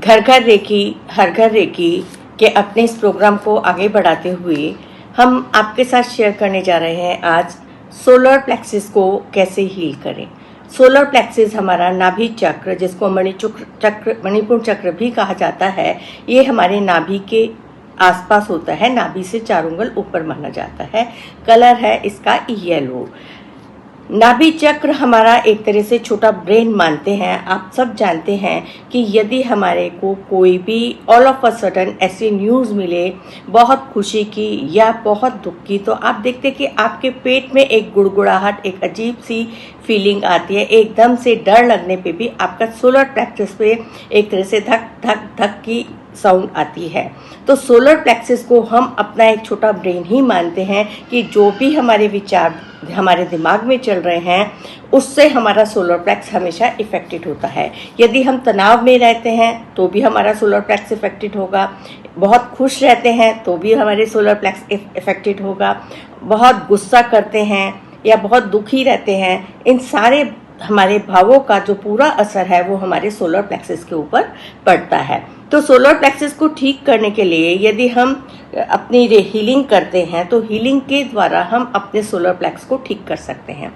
घर घर रेकी हर घर रेकी के अपने इस प्रोग्राम को आगे बढ़ाते हुए हम आपके साथ शेयर करने जा रहे हैं आज सोलर प्लेक्सिस को कैसे हील करें। सोलर प्लेक्सिस हमारा नाभि चक्र, जिसको मणिपुर चक्र भी कहा जाता है, ये हमारे नाभि के आसपास होता है। नाभि से 4 उंगल ऊपर माना जाता है। कलर है इसका येलो। नाभि चक्र हमारा एक तरह से छोटा ब्रेन मानते हैं। आप सब जानते हैं कि यदि हमारे को कोई भी ऑल ऑफ अ सडन ऐसी न्यूज़ मिले, बहुत खुशी की या बहुत दुख की, तो आप देखते कि आपके पेट में एक गुड़गुड़ाहट, एक अजीब सी फीलिंग आती है। एकदम से डर लगने पे भी आपका सोलर प्लेक्सिस पे एक तरह से धक धक धक की साउंड आती है। तो सोलर प्लेक्सिस को हम अपना एक छोटा ब्रेन ही मानते हैं कि जो भी हमारे विचार हमारे दिमाग में चल रहे हैं, उससे हमारा सोलर प्लेक्स हमेशा इफेक्टेड होता है। यदि हम तनाव में रहते हैं तो भी हमारा सोलर प्लेक्स इफेक्टेड होगा। बहुत खुश रहते हैं तो भी हमारे सोलर प्लेक्स इफेक्टेड होगा। बहुत गुस्सा करते हैं या बहुत दुखी रहते हैं, इन सारे हमारे भावों का जो पूरा असर है वो हमारे सोलर प्लेक्सिस के ऊपर पड़ता है। तो सोलर प्लेक्सिस को ठीक करने के लिए यदि हम अपनी हीलिंग करते हैं तो हीलिंग के द्वारा हम अपने सोलर प्लेक्स को ठीक कर सकते हैं।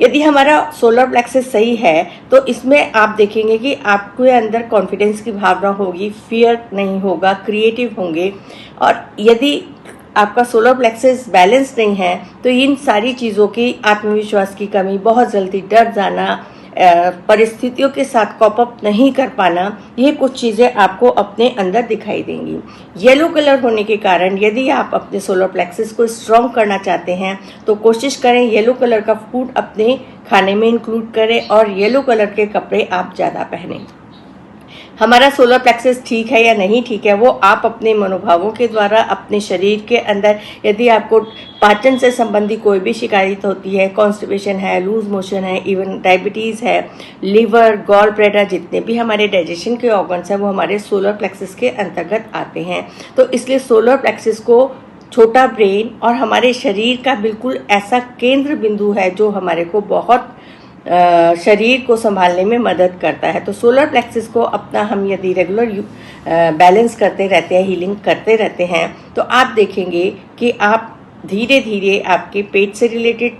यदि हमारा सोलर प्लेक्सिस सही है तो इसमें आप देखेंगे कि आपके अंदर कॉन्फिडेंस की भावना होगी, फियर नहीं होगा, क्रिएटिव होंगे। और यदि आपका सोलर प्लेक्सिस बैलेंस नहीं है तो इन सारी चीज़ों की आत्मविश्वास की कमी, बहुत जल्दी डर जाना, परिस्थितियों के साथ कॉप अप नहीं कर पाना, ये कुछ चीज़ें आपको अपने अंदर दिखाई देंगी। येलो कलर होने के कारण यदि आप अपने सोलर प्लेक्सिस को स्ट्रॉन्ग करना चाहते हैं तो कोशिश करें येलो कलर का फूड अपने खाने में इंक्लूड करें और येलो कलर के कपड़े आप ज़्यादा पहनें। हमारा सोलर प्लेक्सिस ठीक है या नहीं ठीक है वो आप अपने मनोभावों के द्वारा, अपने शरीर के अंदर, यदि आपको पाचन से संबंधी कोई भी शिकायत होती है, कॉन्स्टिपेशन है, लूज मोशन है, इवन डायबिटीज़ है, लिवर, गॉल ब्लैडर, जितने भी हमारे डाइजेशन के ऑर्गन्स हैं वो हमारे सोलर प्लेक्सिस के अंतर्गत आते हैं। तो इसलिए सोलर प्लेक्सिस को छोटा ब्रेन और हमारे शरीर का बिल्कुल ऐसा केंद्र बिंदु है जो हमारे को बहुत शरीर को संभालने में मदद करता है। तो सोलर प्लेक्सिस को अपना हम यदि रेगुलर बैलेंस करते रहते हैं, हीलिंग करते रहते हैं, तो आप देखेंगे कि आप धीरे धीरे आपके पेट से रिलेटेड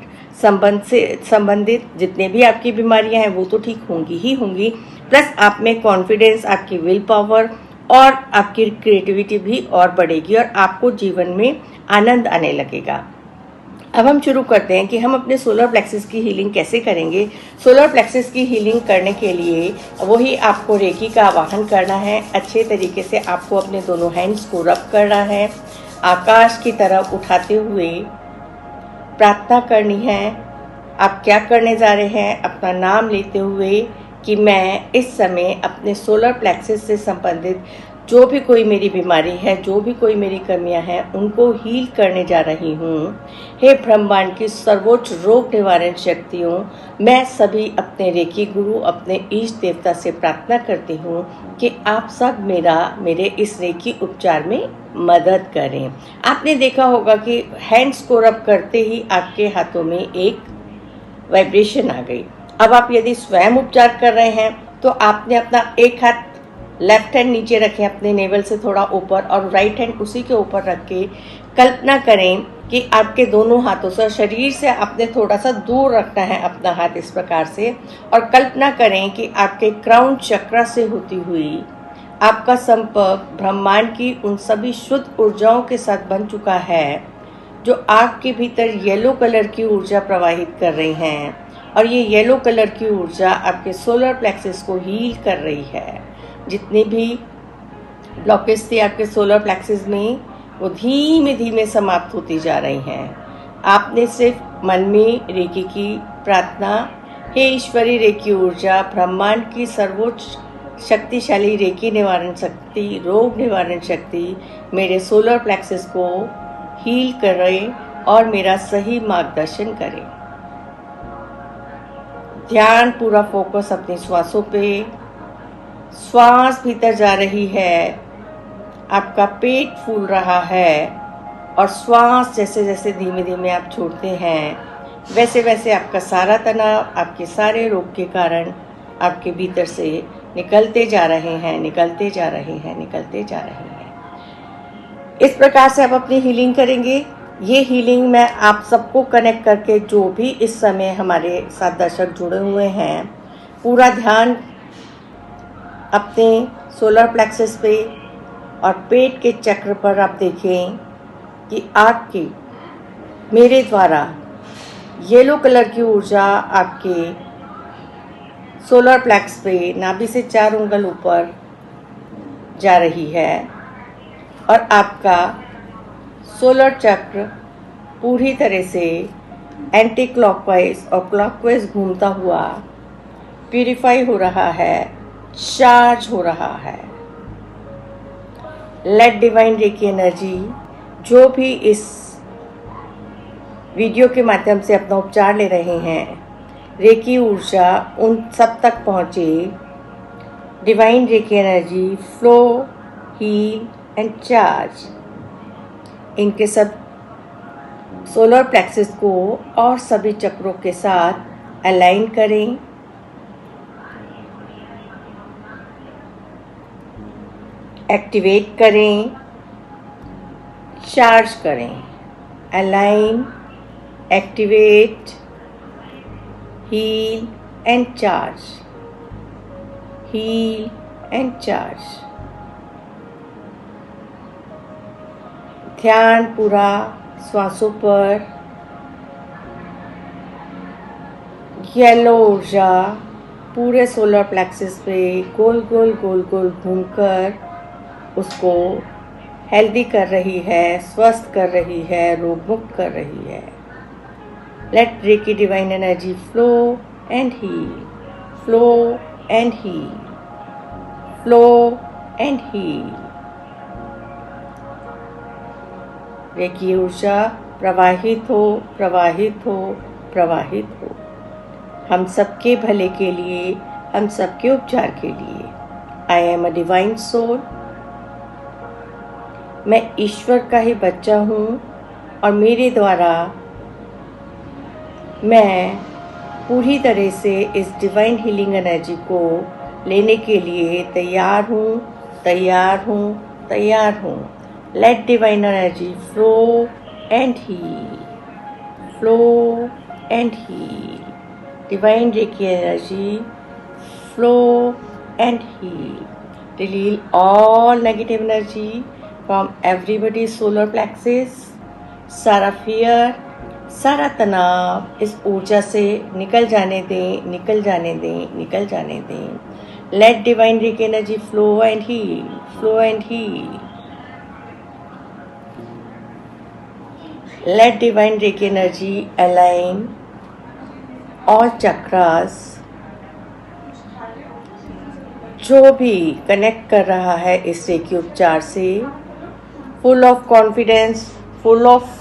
संबंधित जितने भी आपकी बीमारियां हैं वो तो ठीक होंगी ही होंगी, प्लस आप में कॉन्फिडेंस, आपकी विल पावर और आपकी क्रिएटिविटी भी और बढ़ेगी और आपको जीवन में आनंद आने लगेगा। अब हम शुरू करते हैं कि हम अपने सोलर प्लेक्सिस की हीलिंग कैसे करेंगे। सोलर प्लेक्सिस की हीलिंग करने के लिए वही आपको रेकी का आवाहन करना है। अच्छे तरीके से आपको अपने दोनों हैंड्स को रब करना है, आकाश की तरफ उठाते हुए प्रार्थना करनी है। आप क्या करने जा रहे हैं? अपना नाम लेते हुए कि मैं इस समय अपने सोलर प्लेक्सिस से संबंधित जो भी कोई मेरी बीमारी है, जो भी कोई मेरी कमियां हैं, उनको हील करने जा रही हूँ। हे ब्रह्मांड की सर्वोच्च रोग निवारण शक्तियों, मैं सभी अपने रेकी गुरु, अपने इष्ट देवता से प्रार्थना करती हूँ कि आप सब मेरे इस रेकी उपचार में मदद करें। आपने देखा होगा कि हैंड्स को रब करते ही आपके हाथों में एक वाइब्रेशन आ गई। अब आप यदि स्वयं उपचार कर रहे हैं तो आपने अपना एक हाथ लेफ्ट हैंड नीचे रखें अपने नेवल से थोड़ा ऊपर और राइट हैंड उसी के ऊपर रख के कल्पना करें कि आपके दोनों हाथों से, शरीर से आपने थोड़ा सा दूर रखना है अपना हाथ इस प्रकार से, और कल्पना करें कि आपके क्राउन चक्र से होती हुई आपका संपर्क ब्रह्मांड की उन सभी शुद्ध ऊर्जाओं के साथ बन चुका है जो आपके भीतर येलो कलर की ऊर्जा प्रवाहित कर रही हैं। और ये येलो कलर की ऊर्जा आपके सोलर प्लेक्सिस को हील कर रही है। जितने भी ब्लॉकेज थे आपके सोलर प्लेक्सिस में वो धीमे धीमे समाप्त होती जा रही हैं। आपने सिर्फ मन में रेकी की प्रार्थना, हे ईश्वरी रेकी ऊर्जा, ब्रह्मांड की सर्वोच्च शक्तिशाली रेकी निवारण शक्ति, रोग निवारण शक्ति मेरे सोलर प्लेक्सिस को हील करे और मेरा सही मार्गदर्शन करे। ध्यान पूरा फोकस अपनी श्वासों पे। श्वास भीतर जा रही है, आपका पेट फूल रहा है और श्वास जैसे जैसे धीमे धीमे आप छोड़ते हैं वैसे वैसे आपका सारा तनाव, आपके सारे रोग के कारण आपके भीतर से निकलते जा रहे हैं, निकलते जा रहे हैं, निकलते जा रहे हैं। इस प्रकार से आप अपनी हीलिंग करेंगे। ये हीलिंग मैं आप सबको कनेक्ट करके, जो भी इस समय हमारे साथ दर्शक जुड़े हुए हैं, पूरा ध्यान अपने सोलर प्लेक्सस पे और पेट के चक्र पर आप देखें कि आपकी मेरे द्वारा येलो कलर की ऊर्जा आपके सोलर प्लेक्स पे नाभि से 4 उंगल ऊपर जा रही है और आपका सोलर चक्र पूरी तरह से एंटी क्लॉकवाइज और क्लॉकवाइज घूमता हुआ प्यूरिफाई हो रहा है, चार्ज हो रहा है। लेट डिवाइन रेकी एनर्जी, जो भी इस वीडियो के माध्यम से अपना उपचार ले रहे हैं, रेकी ऊर्जा उन सब तक पहुँचे। Divine reiki energy flow, heal and charge. इनके सब सोलर प्लेक्सस को और सभी चक्रों के साथ अलाइन करें। एक्टिवेट करें, चार्ज करें। Align, activate, heal and charge, heal and charge. ध्यान पूरा श्वासों पर। येलो ऊर्जा पूरे सोलर प्लेक्सस पे गोल गोल गोल गोल घूमकर उसको हेल्दी कर रही है, स्वस्थ कर रही है, रोग मुक्त कर रही है। Let reiki divine energy flow and heal, flow and heal, flow and heal. Reiki ऊर्जा प्रवाहित हो, प्रवाहित हो, प्रवाहित हो। हम सबके भले के लिए, हम सबके उपचार के लिए। I am a divine soul. मैं ईश्वर का ही बच्चा हूँ और मेरे द्वारा मैं पूरी तरह से इस डिवाइन हीलिंग एनर्जी को लेने के लिए तैयार हूँ, तैयार हूँ, तैयार हूँ। Let divine energy flow and heal, flow and heal. Divine reiki energy flow and heal. Release all negative energy from everybody's solar plexus। सारा फियर, सारा तनाव इस ऊर्जा से निकल जाने दें, निकल जाने दें, निकल जाने दें। Let divine reiki energy flow and heal, flow and heal. Let divine reiki energy align all chakras. जो भी कनेक्ट कर रहा है इस रेकी उपचार से, full of confidence, full of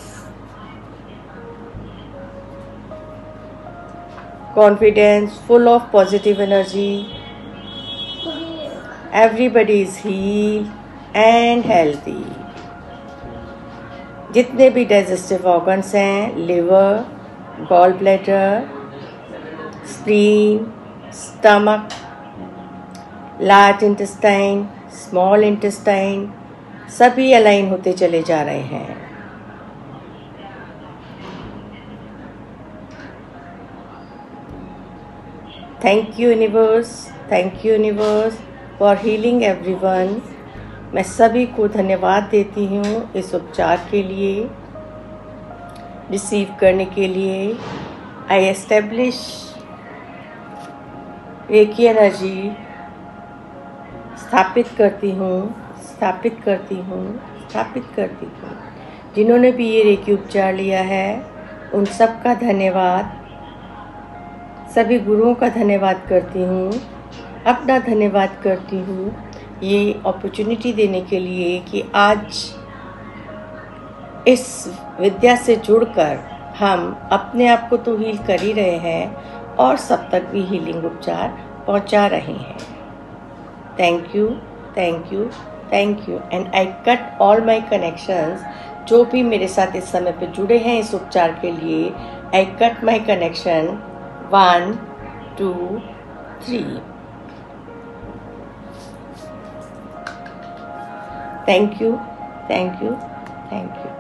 confidence, full of positive energy. Everybody is healed and healthy। जितने भी डाइजेस्टिव ऑर्गन्स हैं, liver, gall bladder, spleen, stomach, large intestine, small intestine, सभी अलाइन होते चले जा रहे हैं। Thank you universe, thank you universe for healing everyone. मैं सभी को धन्यवाद देती हूँ इस उपचार के लिए, रिसीव करने के लिए। आई एस्टेब्लिश रेकी एनर्जी स्थापित करती हूँ, स्थापित करती हूँ, स्थापित करती हूँ। जिन्होंने भी ये रेकी उपचार लिया है उन सब का धन्यवाद। सभी गुरुओं का धन्यवाद करती हूँ, अपना धन्यवाद करती हूँ ये अपॉर्चुनिटी देने के लिए कि आज इस विद्या से जुड़कर हम अपने आप को तो हील कर ही रहे हैं और सब तक भी हीलिंग उपचार पहुँचा रहे हैं। Thank you, thank you, thank you. And I cut all my connections. जो भी मेरे साथ इस समय पे जुड़े हैं इस उपचार के लिए, I cut my connection 1 2 3। Thank you, thank you, thank you.